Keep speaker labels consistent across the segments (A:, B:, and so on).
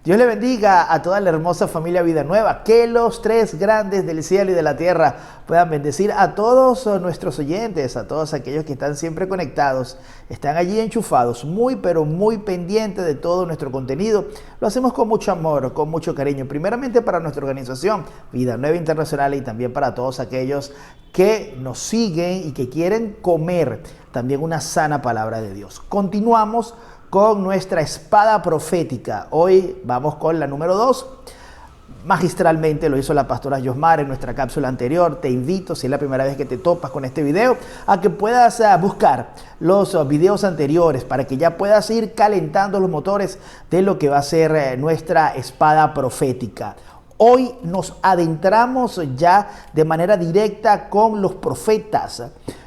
A: Dios le bendiga a toda la hermosa familia Vida Nueva. Que los tres grandes del cielo y de la tierra puedan bendecir a todos nuestros oyentes, a todos aquellos que están siempre conectados, están allí enchufados, muy pero muy pendientes de todo nuestro contenido. Lo hacemos con mucho amor, con mucho cariño, primeramente para nuestra organización Vida Nueva Internacional y también para todos aquellos que nos siguen y que quieren comer también una sana palabra de Dios. Continuamos con nuestra espada profética. Hoy vamos con la número 2. Magistralmente lo hizo la pastora Yosmar en nuestra cápsula anterior. Te invito, si es la primera vez que te topas con este video, a que puedas buscar los videos anteriores para que ya puedas ir calentando los motores de lo que va a ser nuestra espada profética. Hoy nos adentramos ya de manera directa con los profetas.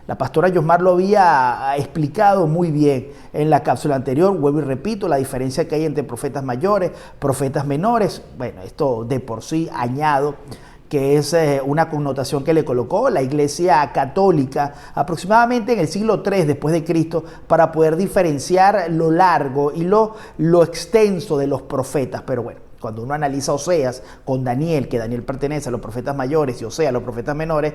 A: La pastora Yosmar lo había explicado muy bien en la cápsula anterior. Vuelvo y repito, la diferencia que hay entre profetas mayores, profetas menores. Bueno, esto de por sí añado que es una connotación que le colocó la Iglesia Católica aproximadamente en el siglo III después de Cristo para poder diferenciar lo largo y lo extenso de los profetas. Pero bueno, cuando uno analiza Oseas con Daniel, que Daniel pertenece a los profetas mayores y Oseas a los profetas menores,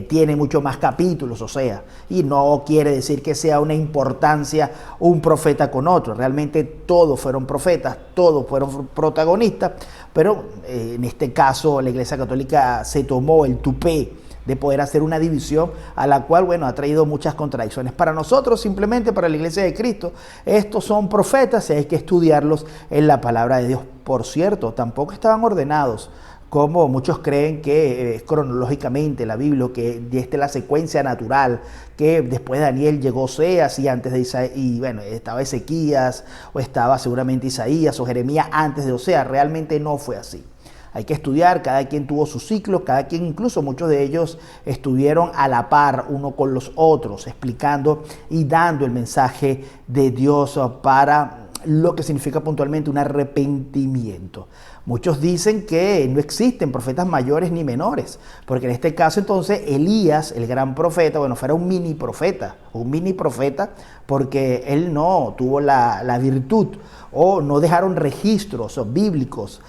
A: tiene mucho más capítulos Oseas. Y no quiere decir que sea una importancia un profeta con otro. Realmente todos fueron profetas, todos fueron protagonistas, pero en este caso la Iglesia Católica se tomó el tupé de poder hacer una división a la cual, bueno, ha traído muchas contradicciones. Para nosotros, simplemente para la Iglesia de Cristo, estos son profetas y hay que estudiarlos en la palabra de Dios. Por cierto, tampoco estaban ordenados, como muchos creen que cronológicamente la Biblia, que esta es la secuencia natural, que después de Daniel llegó Oseas y antes de Isaías, y bueno, estaba Ezequías, o estaba seguramente Isaías o Jeremías antes de Oseas. Realmente no fue así. Hay que estudiar, cada quien tuvo su ciclo, cada quien, incluso muchos de ellos estuvieron a la par uno con los otros, explicando y dando el mensaje de Dios para lo que significa puntualmente un arrepentimiento. Muchos dicen que no existen profetas mayores ni menores, porque en este caso entonces Elías, el gran profeta, bueno, fuera un mini profeta porque él no tuvo la virtud o no dejaron registros bíblicos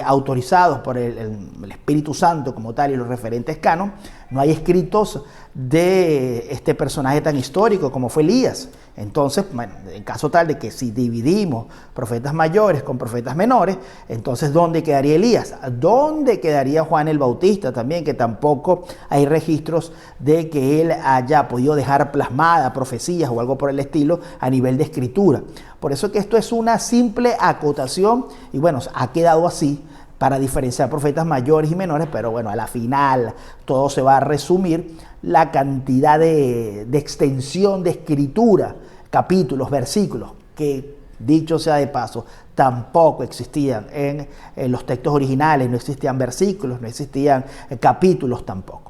A: autorizados por el Espíritu Santo como tal y los referentes canon. No hay escritos de este personaje tan histórico como fue Elías. Entonces, bueno, en caso tal de que si dividimos profetas mayores con profetas menores, entonces ¿dónde quedaría Elías? ¿Dónde quedaría Juan el Bautista también? Que tampoco hay registros de que él haya podido dejar plasmada profecías o algo por el estilo a nivel de escritura. Por eso que esto es una simple acotación y bueno, ha quedado así para diferenciar profetas mayores y menores, pero bueno, a la final todo se va a resumir la cantidad de extensión de escritura, capítulos, versículos, que dicho sea de paso, tampoco existían en los textos originales, no existían versículos, no existían capítulos tampoco.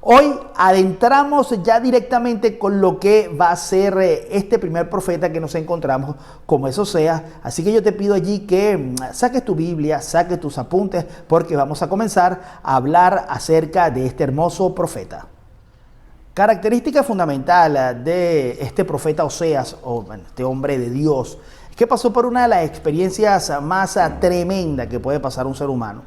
A: Hoy adentramos ya directamente con lo que va a ser este primer profeta que nos encontramos, como eso sea. Así que yo te pido allí que saques tu Biblia, saques tus apuntes, porque vamos a comenzar a hablar acerca de este hermoso profeta. Característica fundamental de este profeta Oseas, o bueno, este hombre de Dios, es que pasó por una de las experiencias más tremendas que puede pasar un ser humano.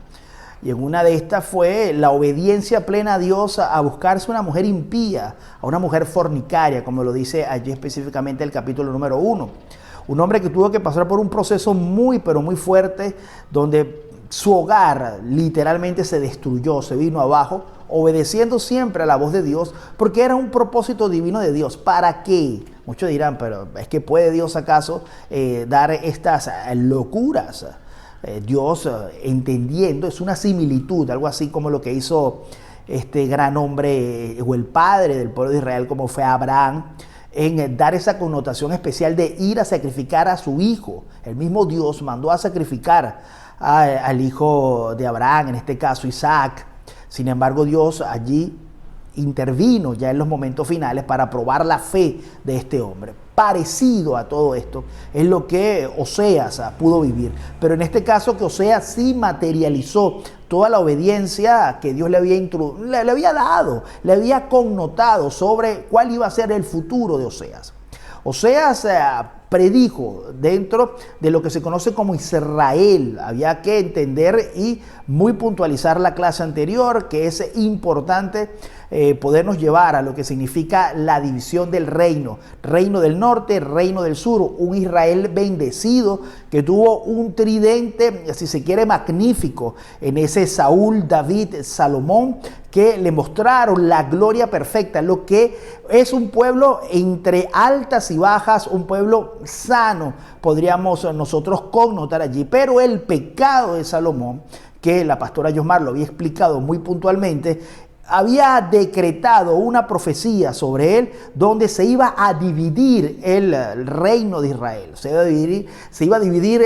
A: Y en una de estas fue la obediencia plena a Dios a buscarse una mujer impía, a una mujer fornicaria, como lo dice allí específicamente el capítulo número 1. Un hombre que tuvo que pasar por un proceso muy, pero muy fuerte, donde su hogar literalmente se destruyó, se vino abajo, obedeciendo siempre a la voz de Dios, porque era un propósito divino de Dios. ¿Para qué? Muchos dirán, pero ¿es que puede Dios acaso dar estas locuras? Dios, entendiendo, es una similitud, algo así como lo que hizo este gran hombre o el padre del pueblo de Israel, como fue Abraham, en dar esa connotación especial de ir a sacrificar a su hijo. El mismo Dios mandó a sacrificar al hijo de Abraham, en este caso Isaac. Sin embargo, Dios allí intervino ya en los momentos finales para probar la fe de este hombre. Parecido a todo esto es lo que Oseas pudo vivir, pero en este caso que Oseas sí materializó toda la obediencia que Dios le había dado, le había connotado sobre cuál iba a ser el futuro de Oseas. Oseas predijo dentro de lo que se conoce como Israel. Había que entender y muy puntualizar la clase anterior, que es importante podernos llevar a lo que significa la división del reino. Reino del norte, reino del sur, un Israel bendecido que tuvo un tridente, si se quiere, magnífico en ese Saúl, David, Salomón, que le mostraron la gloria perfecta, lo que es un pueblo entre altas y bajas, un pueblo sano, podríamos nosotros connotar allí. Pero el pecado de Salomón, que la pastora Yosmar lo había explicado muy puntualmente, había decretado una profecía sobre él donde se iba a dividir el reino de Israel, se iba a dividir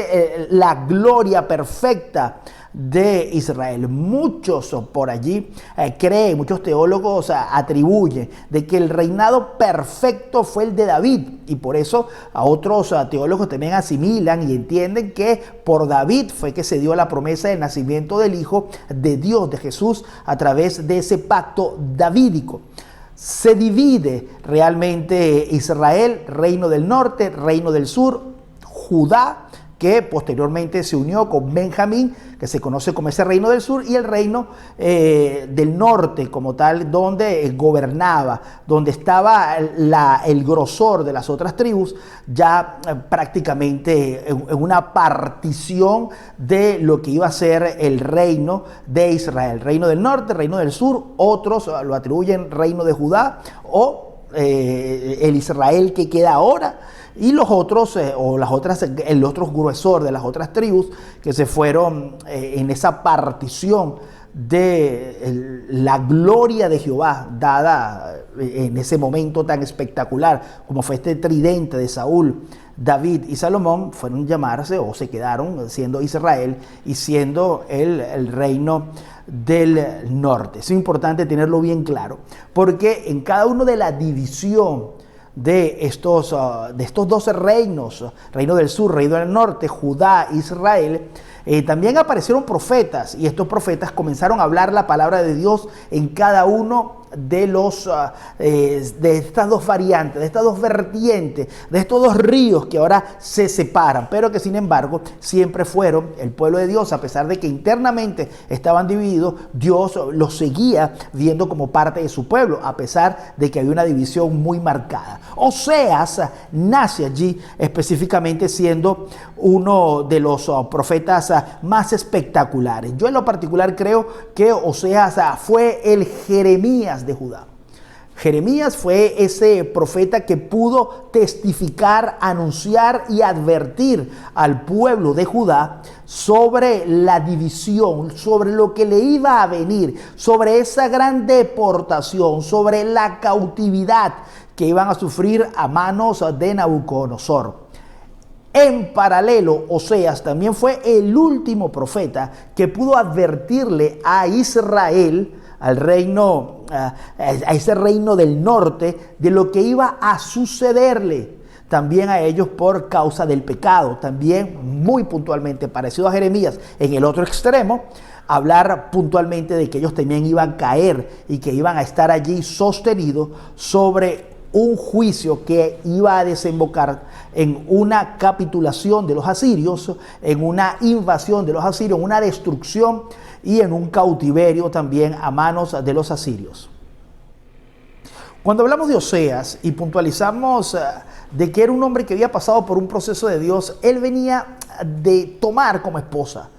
A: la gloria perfecta de Israel. Muchos por allí creen, muchos teólogos atribuyen de que el reinado perfecto fue el de David, y por eso a otros teólogos también asimilan y entienden que por David fue que se dio la promesa del nacimiento del Hijo de Dios, de Jesús, a través de ese pacto davídico. Se divide realmente Israel, reino del norte, reino del sur, Judá, que posteriormente se unió con Benjamín, que se conoce como ese reino del sur, y el reino del norte como tal, donde gobernaba, donde estaba el grosor de las otras tribus, ya prácticamente en una partición de lo que iba a ser el reino de Israel. Reino del norte, reino del sur, otros lo atribuyen reino de Judá o el Israel que queda ahora, y los otros, el otro gruesor de las otras tribus que se fueron en esa partición de la gloria de Jehová dada en ese momento tan espectacular como fue este tridente de Saúl, David y Salomón, fueron llamarse o se quedaron siendo Israel y siendo el reino del norte. Es importante tenerlo bien claro, porque en cada uno de la división de estos 12 reinos, reino del sur, reino del norte, Judá, Israel, también aparecieron profetas, y estos profetas comenzaron a hablar la palabra de Dios en cada uno de estas dos variantes, de estas dos vertientes, de estos dos ríos que ahora se separan, pero que sin embargo siempre fueron el pueblo de Dios. A pesar de que internamente estaban divididos, Dios los seguía viendo como parte de su pueblo, a pesar de que había una división muy marcada. Oseas nace allí específicamente siendo uno de los profetas más espectaculares. Yo en lo particular creo que Oseas fue el Jeremías de Judá. Jeremías fue ese profeta que pudo testificar, anunciar y advertir al pueblo de Judá sobre la división, sobre lo que le iba a venir, sobre esa gran deportación, sobre la cautividad que iban a sufrir a manos de Nabucodonosor. En paralelo, Oseas también fue el último profeta que pudo advertirle a Israel, al reino, a ese reino del norte, de lo que iba a sucederle también a ellos por causa del pecado. También muy puntualmente, parecido a Jeremías, en el otro extremo, hablar puntualmente de que ellos también iban a caer y que iban a estar allí sostenidos sobre un juicio que iba a desembocar en una capitulación de los asirios, en una invasión de los asirios, en una destrucción y en un cautiverio también a manos de los asirios. Cuando hablamos de Oseas y puntualizamos de que era un hombre que había pasado por un proceso de Dios, él venía de tomar como esposa,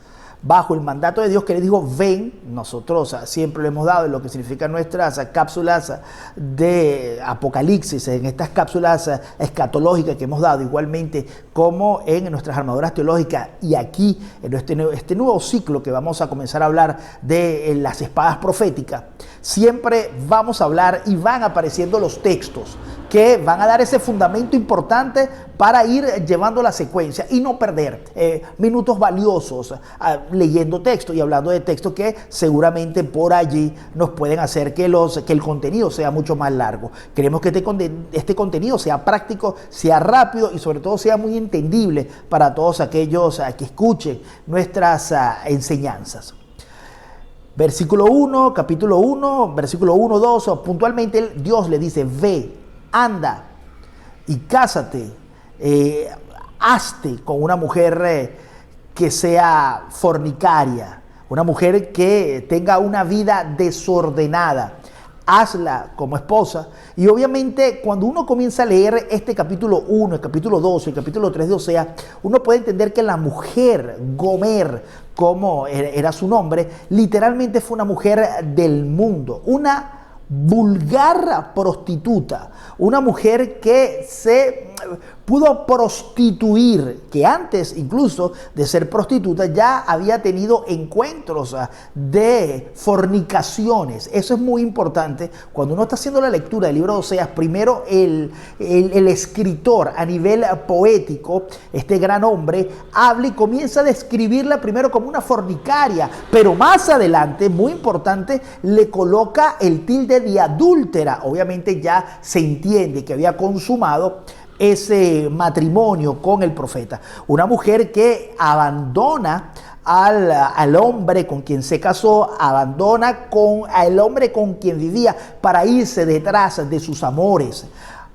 A: bajo el mandato de Dios, que le dijo: ven. Nosotros siempre lo hemos dado en lo que significan nuestras cápsulas de Apocalipsis, en estas cápsulas escatológicas que hemos dado, igualmente como en nuestras armaduras teológicas, y aquí en este nuevo ciclo que vamos a comenzar a hablar de las espadas proféticas. Siempre vamos a hablar y van apareciendo los textos que van a dar ese fundamento importante para ir llevando la secuencia y no perder minutos valiosos leyendo texto y hablando de textos que seguramente por allí nos pueden hacer que el contenido sea mucho más largo. Queremos que este contenido sea práctico, sea rápido y sobre todo sea muy entendible para todos aquellos que escuchen nuestras enseñanzas. Versículo 1, capítulo 1, versículo 1, 2, puntualmente Dios le dice: ve, anda y cásate hazte con una mujer que sea fornicaria, una mujer que tenga una vida desordenada. Hazla como esposa. Y obviamente cuando uno comienza a leer este capítulo 1, el capítulo 2, el capítulo 3 de Oseas, uno puede entender que la mujer Gomer, como era su nombre, literalmente fue una mujer del mundo, una vulgar prostituta, una mujer que se pudo prostituir, que antes incluso de ser prostituta ya había tenido encuentros de fornicaciones. Eso es muy importante. Cuando uno está haciendo la lectura del libro de Oseas, primero el escritor a nivel poético, este gran hombre, habla y comienza a describirla primero como una fornicaria, pero más adelante, muy importante, le coloca el tilde de adúltera. Obviamente ya se entiende que había consumado ese matrimonio con el profeta. Una mujer que abandona al hombre con quien se casó, abandona al hombre con quien vivía para irse detrás de sus amores.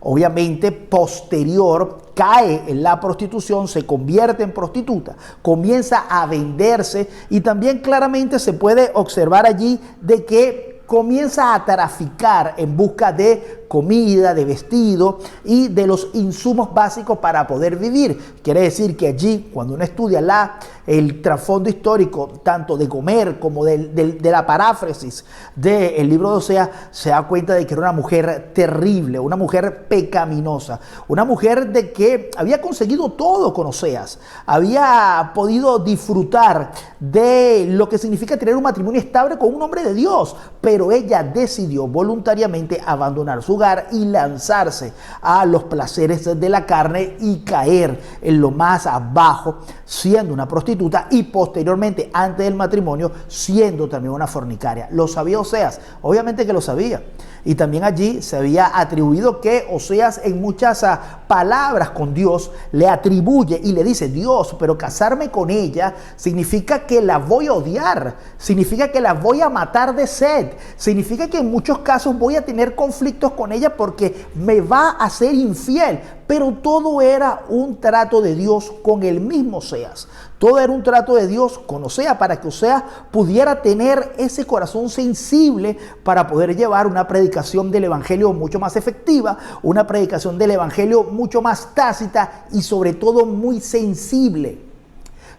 A: Obviamente, posterior, cae en la prostitución, se convierte en prostituta, comienza a venderse y también claramente se puede observar allí de que comienza a traficar en busca de comida, de vestido y de los insumos básicos para poder vivir. Quiere decir que allí, cuando uno estudia el trasfondo histórico, tanto de Gomer como de la paráfrasis del libro de Oseas, se da cuenta de que era una mujer terrible, una mujer pecaminosa, una mujer de que había conseguido todo con Oseas, había podido disfrutar de lo que significa tener un matrimonio estable con un hombre de Dios, pero ella decidió voluntariamente abandonar su hogar y lanzarse a los placeres de la carne y caer en lo más abajo, siendo una prostituta y posteriormente, antes del matrimonio, siendo también una fornicaria. ¿Lo sabía Oseas? Obviamente que lo sabía. Y también allí se había atribuido que Oseas en muchas palabras con Dios le atribuye y le dice: Dios, pero casarme con ella significa que la voy a odiar, significa que la voy a matar de sed, significa que en muchos casos voy a tener conflictos con ella porque me va a ser infiel. Pero todo era un trato de Dios con el mismo Oseas. Todo era un trato de Dios con Oseas para que Oseas pudiera tener ese corazón sensible para poder llevar una predicación del evangelio mucho más efectiva, una predicación del evangelio mucho más tácita y sobre todo muy sensible.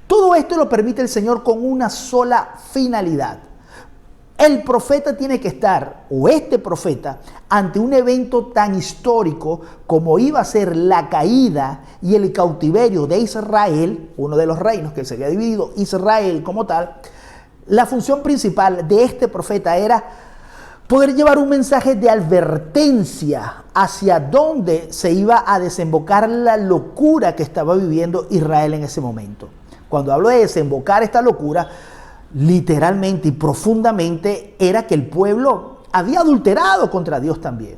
A: Todo esto lo permite el Señor con una sola finalidad. El profeta tiene que estar, o este profeta, ante un evento tan histórico como iba a ser la caída y el cautiverio de Israel, uno de los reinos que se había dividido, Israel como tal. La función principal de este profeta era poder llevar un mensaje de advertencia hacia dónde se iba a desembocar la locura que estaba viviendo Israel en ese momento. Cuando hablo de desembocar esta locura, literalmente y profundamente era que el pueblo había adulterado contra Dios también.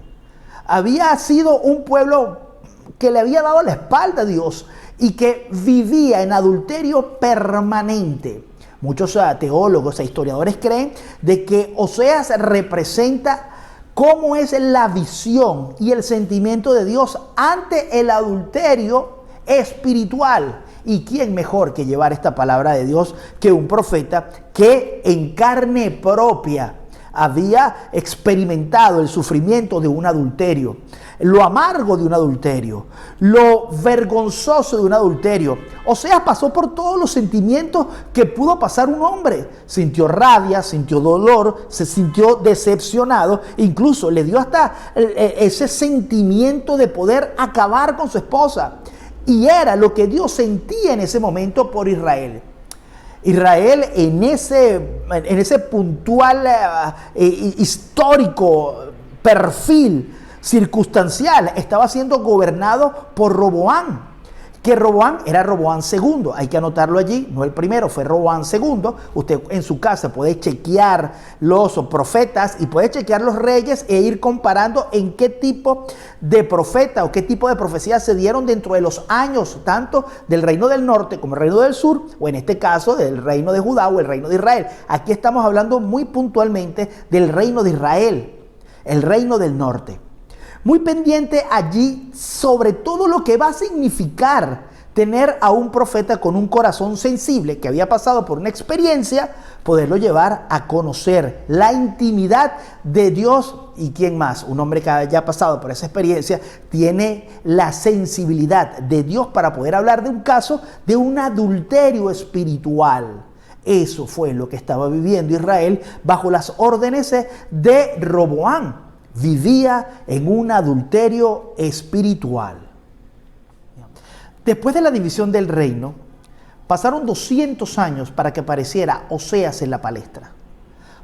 A: Había sido un pueblo que le había dado la espalda a Dios y que vivía en adulterio permanente. Muchos teólogos e historiadores creen de que Oseas representa cómo es la visión y el sentimiento de Dios ante el adulterio espiritual. ¿Y quién mejor que llevar esta palabra de Dios que un profeta que en carne propia había experimentado el sufrimiento de un adulterio, lo amargo de un adulterio, lo vergonzoso de un adulterio? Oseas pasó por todos los sentimientos que pudo pasar un hombre. Sintió rabia, sintió dolor, se sintió decepcionado, incluso le dio hasta ese sentimiento de poder acabar con su esposa. Y era lo que Dios sentía en ese momento por Israel. Israel en ese puntual histórico perfil circunstancial estaba siendo gobernado por Roboam. Que Roboam era Roboam II, hay que anotarlo allí, no el primero, fue Roboam II. Usted en su casa puede chequear los profetas y puede chequear los reyes e ir comparando en qué tipo de profeta o qué tipo de profecía se dieron dentro de los años, tanto del reino del norte como el reino del sur, o en este caso del reino de Judá o el reino de Israel. Aquí estamos hablando muy puntualmente del reino de Israel, el reino del norte. muy pendiente allí sobre todo lo que va a significar tener a un profeta con un corazón sensible que había pasado por una experiencia, poderlo llevar a conocer la intimidad de Dios. ¿Y quién más? Un hombre que haya pasado por esa experiencia tiene la sensibilidad de Dios para poder hablar de un caso de un adulterio espiritual. Eso fue lo que estaba viviendo Israel bajo las órdenes de Roboam. Vivía en un adulterio espiritual. Después de la división del reino, pasaron 200 años para que apareciera Oseas en la palestra.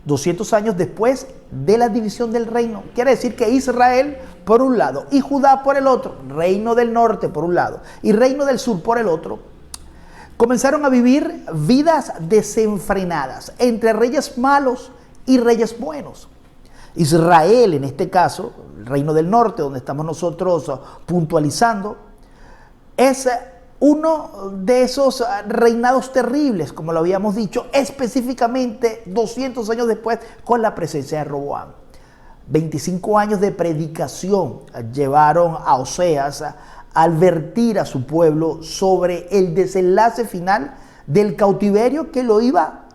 A: 200 años después de la división del reino. Quiere decir que Israel por un lado y Judá por el otro, reino del norte por un lado y reino del sur por el otro, comenzaron a vivir vidas desenfrenadas entre reyes malos y reyes buenos. Israel, en este caso, el reino del norte, donde estamos nosotros puntualizando, es uno de esos reinados terribles, como lo habíamos dicho, específicamente 200 años después con la presencia de Roboam. 25 años de predicación llevaron a Oseas a advertir a su pueblo sobre el desenlace final del cautiverio que lo iba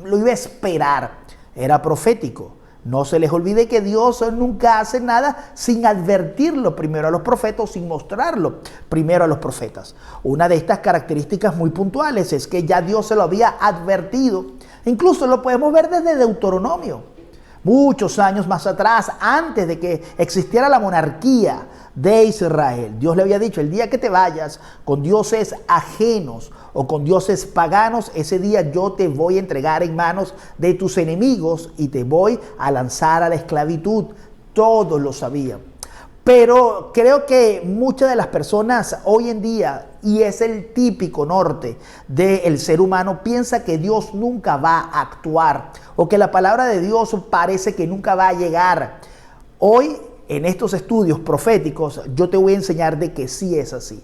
A: a esperar. Era profético. No se les olvide que Dios nunca hace nada sin advertirlo primero a los profetas, sin mostrarlo primero a los profetas. Una de estas características muy puntuales es que ya Dios se lo había advertido. Incluso lo podemos ver desde Deuteronomio. Muchos años más atrás, antes de que existiera la monarquía de Israel, Dios le había dicho: el día que te vayas con dioses ajenos o con dioses paganos, ese día yo te voy a entregar en manos de tus enemigos y te voy a lanzar a la esclavitud. Todos lo sabían. Pero creo que muchas de las personas hoy en día, y es el típico norte del ser humano, piensa que Dios nunca va a actuar o que la palabra de Dios parece que nunca va a llegar. Hoy, en estos estudios proféticos, yo te voy a enseñar de que sí es así.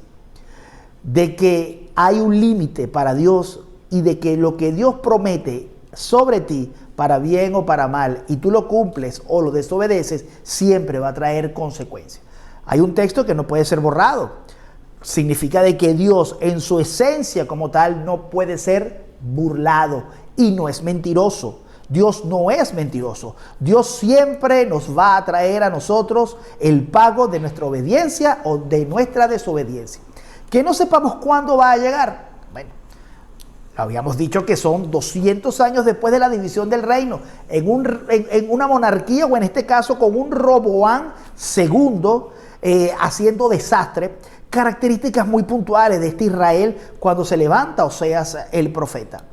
A: De que hay un límite para Dios y de que lo que Dios promete sobre ti, para bien o para mal, y tú lo cumples o lo desobedeces, siempre va a traer consecuencias. Hay un texto que no puede ser borrado. Significa de que Dios en su esencia como tal no puede ser burlado y no es mentiroso. Dios no es mentiroso. Dios siempre nos va a traer a nosotros el pago de nuestra obediencia o de nuestra desobediencia. Que no sepamos cuándo va a llegar. Bueno, habíamos dicho que son 200 años después de la división del reino, en una monarquía, o en este caso con un Roboam II haciendo desastre. Características muy puntuales de este Israel cuando se levanta Oseas el profeta.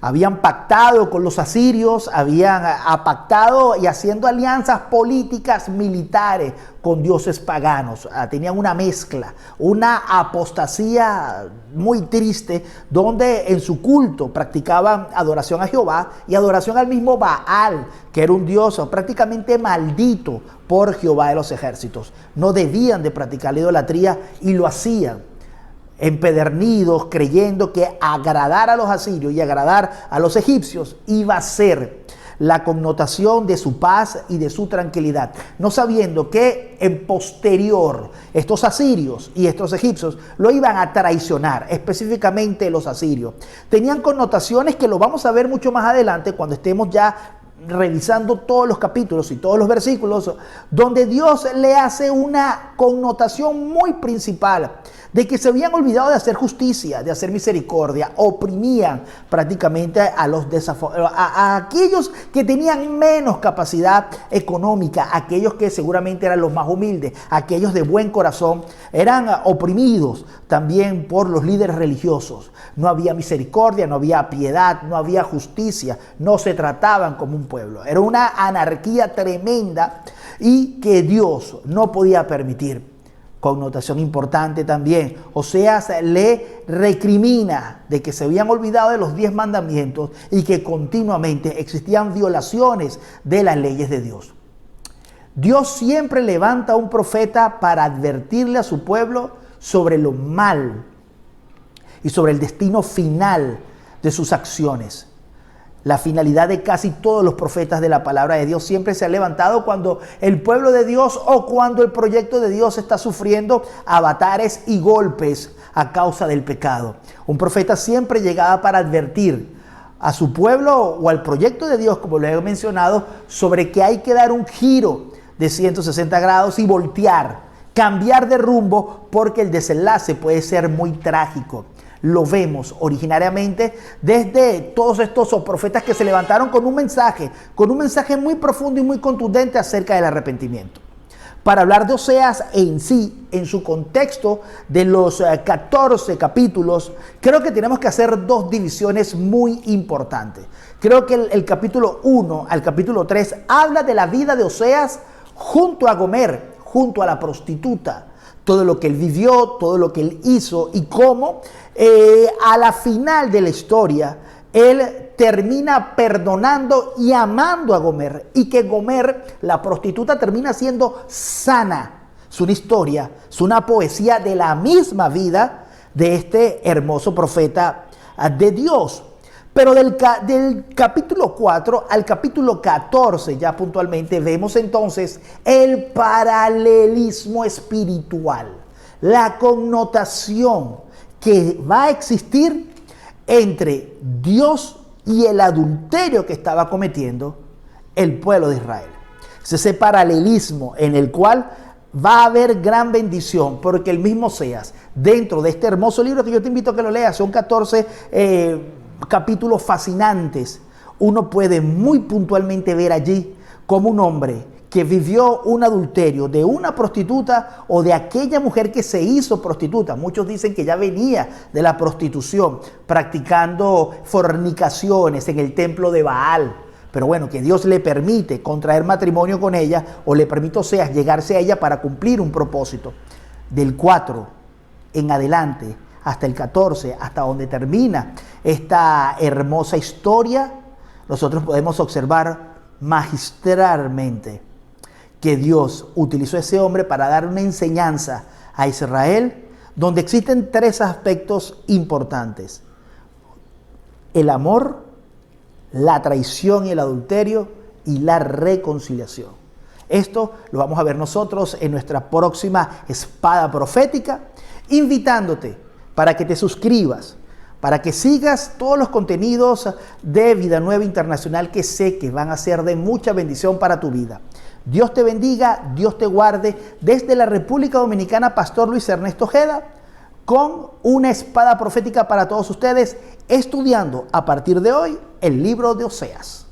A: Habían pactado con los asirios, habían pactado y haciendo alianzas políticas militares con dioses paganos. Tenían una mezcla, una apostasía muy triste, donde en su culto practicaban adoración a Jehová y adoración al mismo Baal, que era un dios prácticamente maldito por Jehová de los ejércitos. No debían de practicar la idolatría y lo hacían. Empedernidos, creyendo que agradar a los asirios y agradar a los egipcios iba a ser la connotación de su paz y de su tranquilidad, no sabiendo que en posterior estos asirios y estos egipcios lo iban a traicionar, específicamente los asirios. Tenían connotaciones que lo vamos a ver mucho más adelante cuando estemos ya revisando todos los capítulos y todos los versículos, donde Dios le hace una connotación muy principal de que se habían olvidado de hacer justicia, de hacer misericordia, oprimían prácticamente a aquellos que tenían menos capacidad económica, aquellos que seguramente eran los más humildes, aquellos de buen corazón, eran oprimidos también por los líderes religiosos. No había misericordia, no había piedad, no había justicia, no se trataban como un pueblo. Era una anarquía tremenda y que Dios no podía permitir. Connotación importante también. Oseas le recrimina de que se habían olvidado de los 10 mandamientos y que continuamente existían violaciones de las leyes de Dios. Dios siempre levanta a un profeta para advertirle a su pueblo sobre lo mal y sobre el destino final de sus acciones. La finalidad de casi todos los profetas de la palabra de Dios siempre se ha levantado cuando el pueblo de Dios o cuando el proyecto de Dios está sufriendo avatares y golpes a causa del pecado. Un profeta siempre llegaba para advertir a su pueblo o al proyecto de Dios, como lo he mencionado, sobre que hay que dar un giro de 160 grados y voltear, cambiar de rumbo, porque el desenlace puede ser muy trágico. Lo vemos originariamente desde todos estos profetas que se levantaron con un mensaje muy profundo y muy contundente acerca del arrepentimiento. Para hablar de Oseas en sí, en su contexto de los 14 capítulos, creo que tenemos que hacer dos divisiones muy importantes. Creo que el capítulo 1 al capítulo 3 habla de la vida de Oseas junto a Gomer, junto a la prostituta. Todo lo que él vivió, todo lo que él hizo y cómo a la final de la historia él termina perdonando y amando a Gomer, y que Gomer, la prostituta, termina siendo sana. Es una historia, es una poesía de la misma vida de este hermoso profeta de Dios. Pero del capítulo 4 al capítulo 14, ya puntualmente, vemos entonces el paralelismo espiritual, la connotación que va a existir entre Dios y el adulterio que estaba cometiendo el pueblo de Israel. Es ese paralelismo en el cual va a haber gran bendición, porque el mismo Oseas, dentro de este hermoso libro que yo te invito a que lo leas, son 14 capítulos fascinantes, uno puede muy puntualmente ver allí como un hombre que vivió un adulterio de una prostituta o de aquella mujer que se hizo prostituta. Muchos dicen que ya venía de la prostitución, practicando fornicaciones en el templo de Baal. Pero bueno, que Dios le permite contraer matrimonio con ella, o le permite, o sea, llegarse a ella para cumplir un propósito. Del 4 en adelante, hasta el 14, hasta donde termina esta hermosa historia, nosotros podemos observar magistralmente que Dios utilizó a ese hombre para dar una enseñanza a Israel, donde existen tres aspectos importantes: el amor, la traición y el adulterio, y la reconciliación. Esto lo vamos a ver nosotros en nuestra próxima espada profética, invitándote para que te suscribas, para que sigas todos los contenidos de Vida Nueva Internacional, que sé que van a ser de mucha bendición para tu vida. Dios te bendiga, Dios te guarde. Desde la República Dominicana, Pastor Luis Ernesto Ojeda, con una espada profética para todos ustedes, estudiando a partir de hoy el libro de Oseas.